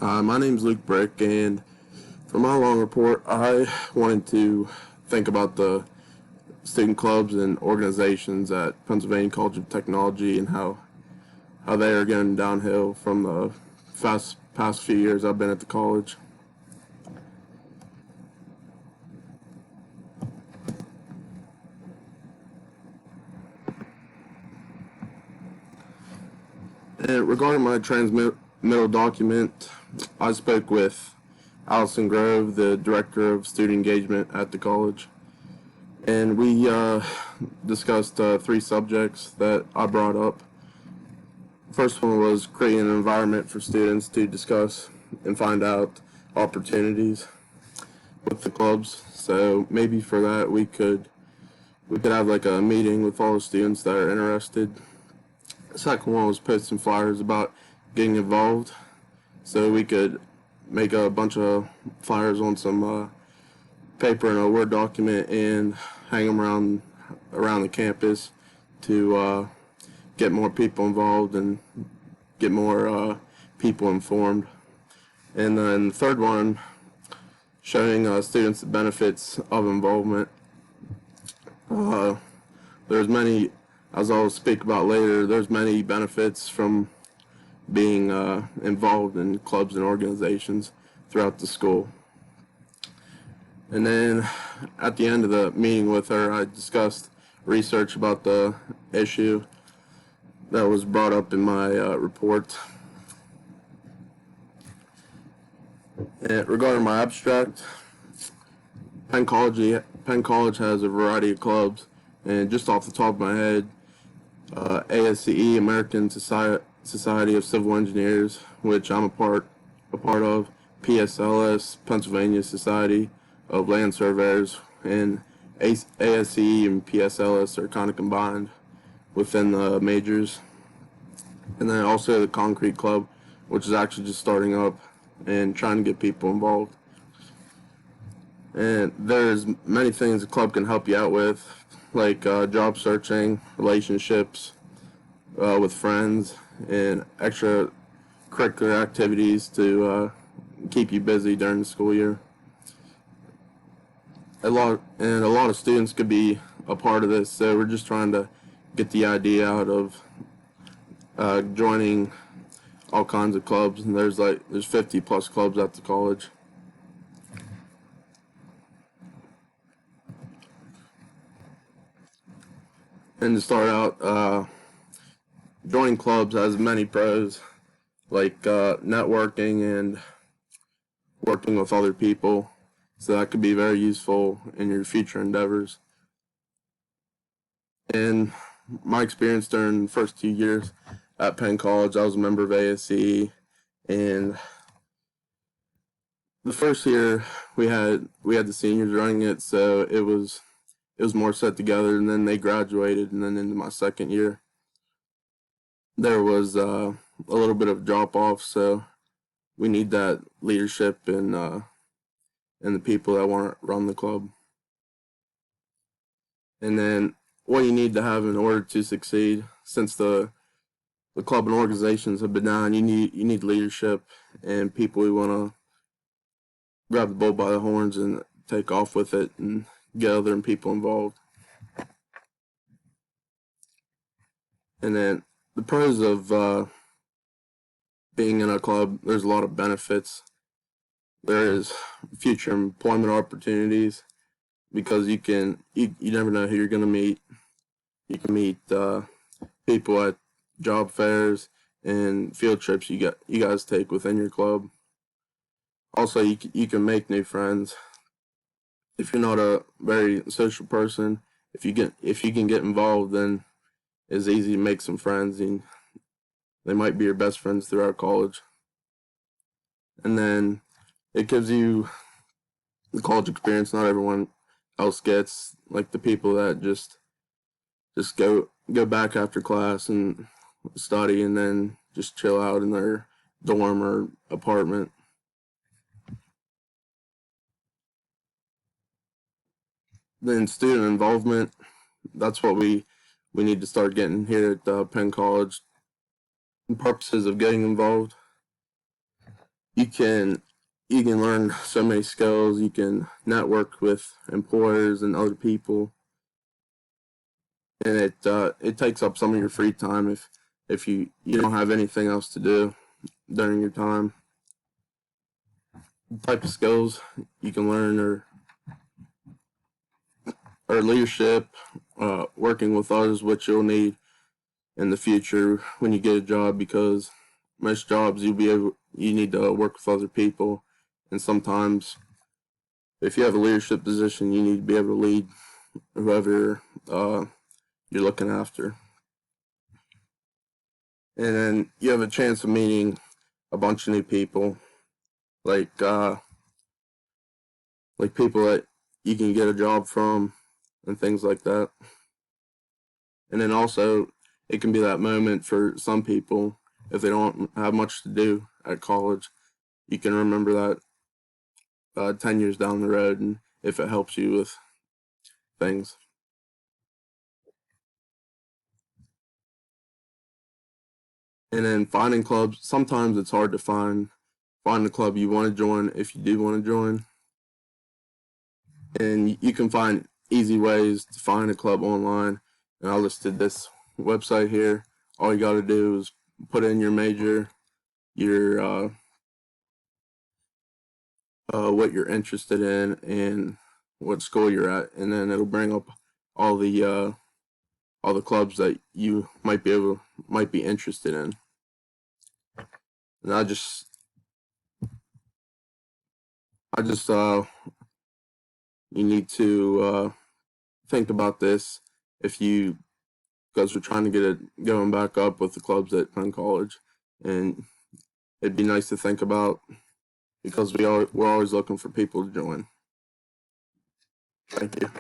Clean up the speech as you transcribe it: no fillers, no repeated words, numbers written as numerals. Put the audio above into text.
My name's Luke Brick, and for my long report, I wanted to think about the student clubs and organizations at Pennsylvania College of Technology and how they are going downhill from the past few years I've been at the college. And regarding my transmittal document, I spoke with Allison Grove, the Director of Student Engagement at the college, and we discussed three subjects that I brought up. First one was creating an environment for students to discuss and find out opportunities with the clubs. So maybe for that we could have like a meeting with all the students that are interested. The second one was posting flyers about getting involved. So we could make a bunch of flyers on some paper in a Word document and hang them around the campus to get more people involved and get more people informed. And then the third one, showing students the benefits of involvement. There's many, as I'll speak about later, there's many benefits from being involved in clubs and organizations throughout the school. And then at the end of the meeting with her, I discussed research about the issue that was brought up in my report. And regarding my abstract, Penn College has a variety of clubs, and just off the top of my head, ASCE, American Society of Civil Engineers, which I'm a part of, PSLS, Pennsylvania Society of Land Surveyors, and ASCE and PSLS are kind of combined within the majors. And then also the Concrete Club, which is actually just starting up and trying to get people involved. And there's many things the club can help you out with, like job searching, relationships with friends, and extracurricular activities to keep you busy during the school year. A lot of students could be a part of this, so we're just trying to get the idea out of joining all kinds of clubs, and there's 50 plus clubs at the college. And to start out, joining clubs has many pros, like networking and working with other people, so that could be very useful in your future endeavors. And my experience during the first 2 years at Penn College, I was a member of ASCE, and the first year we had the seniors running it, so it was more set together, and then they graduated, and then into my second year there was a little bit of drop off, so we need that leadership and the people that want to run the club. And then what you need to have in order to succeed, since the club and organizations have been down, you need leadership and people who want to grab the bull by the horns and take off with it and get other people involved. And then the pros of being in a club, there's a lot of benefits. There is future employment opportunities, because you never know who you're going to meet. You can meet people at job fairs and field trips you guys take within your club. Also, you can make new friends. If you're not a very social person, if you can get involved, then it's easy to make some friends, and they might be your best friends throughout college. And then it gives you the college experience not everyone else gets, like the people that just go back after class and study and then just chill out in their dorm or apartment. Then student involvement, that's what we need to start getting here at Penn College. The purposes of getting involved you can learn so many skills. You can network with employers and other people, and it takes up some of your free time if you don't have anything else to do during your time. The type of skills you can learn or leadership, working with others, which you'll need in the future when you get a job, because most jobs you need to work with other people, and sometimes if you have a leadership position, you need to be able to lead whoever you're looking after. And then you have a chance of meeting a bunch of new people, like people that you can get a job from and things like that. And then also, it can be that moment for some people, if they don't have much to do at college, you can remember that 10 years down the road, and if it helps you with things. And then finding clubs, sometimes it's hard to find the club you want to join if you do want to join. And you can find easy ways to find a club online. And I listed this website here. All you got to do is put in your major, your what you're interested in, and what school you're at, and then it'll bring up all the clubs that you might be interested in. And I just you need to think about this if you guys are trying to get it going back up with the clubs at Penn College, and it'd be nice to think about, because we're always looking for people to join. Thank you.